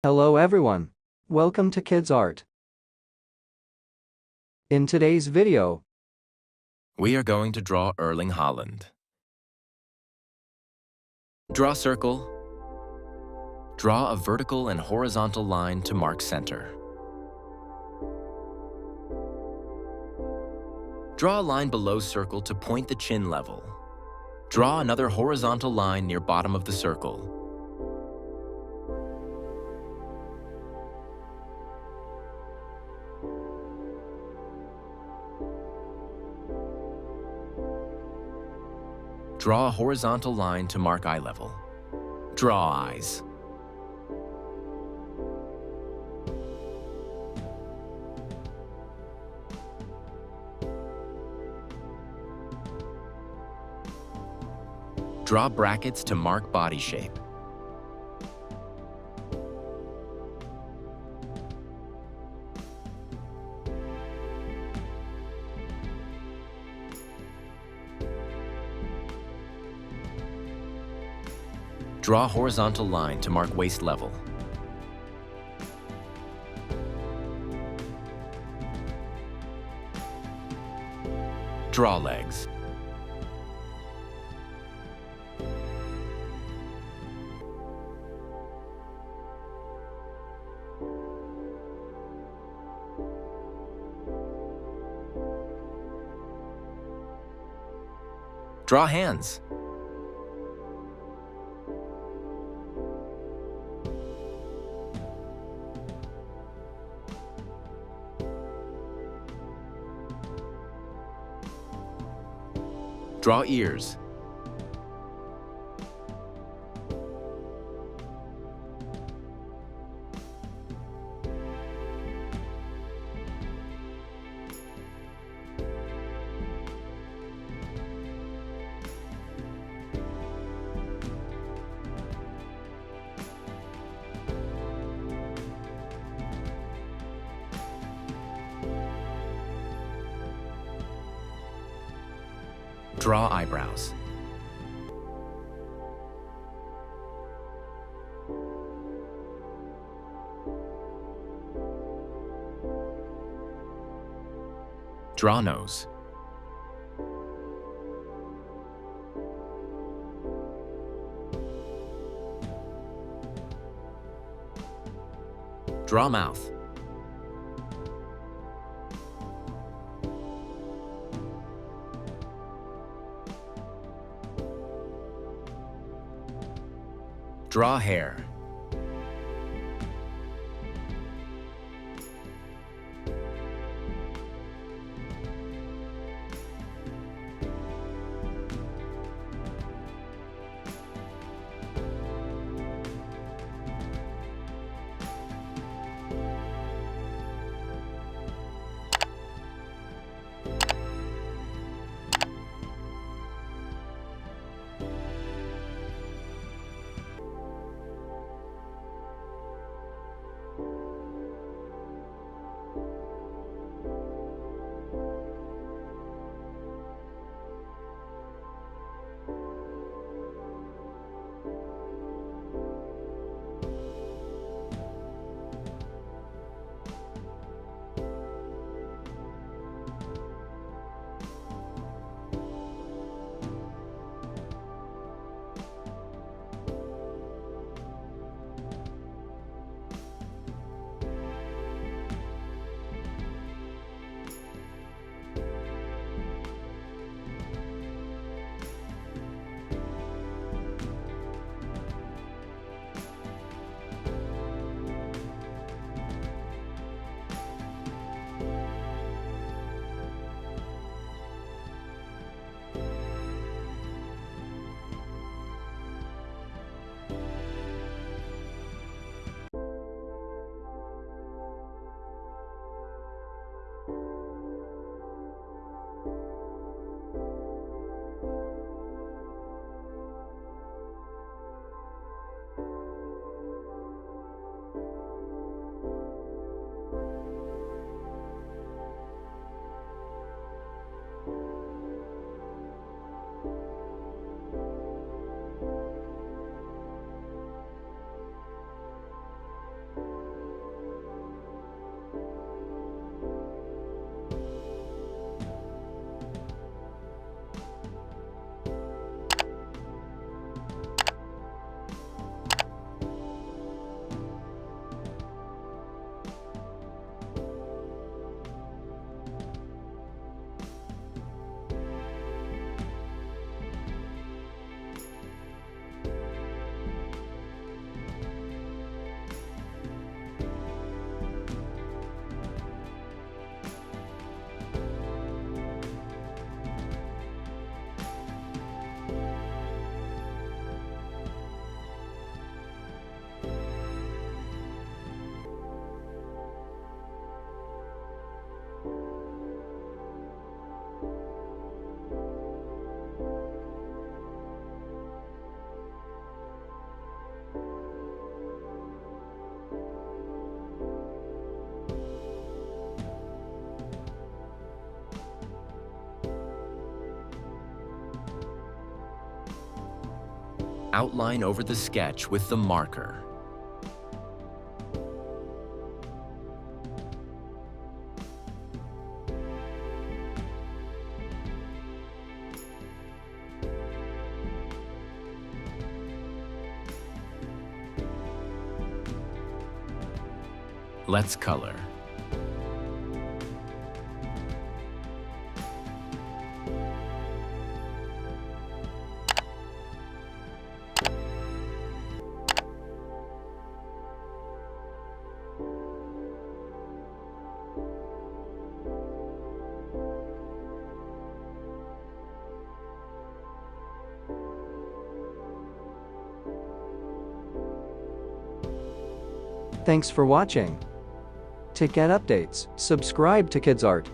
Hello everyone. Welcome to Kidz Art. In today's video, We are going to draw Erling Haaland. Draw circle. Draw a vertical and horizontal line to mark center. Draw a line below circle to point the chin level. Draw another horizontal line near bottom of the circle. Draw a horizontal line to mark eye level. Draw eyes. Draw brackets to mark body shape. Draw a horizontal line to mark waist level. Draw legs. Draw hands. Draw ears. Draw eyebrows. Draw nose. Draw mouth. Draw hair. outline over the sketch with the marker. Let's color. Thanks for watching. To get updates, subscribe to Kidz Art.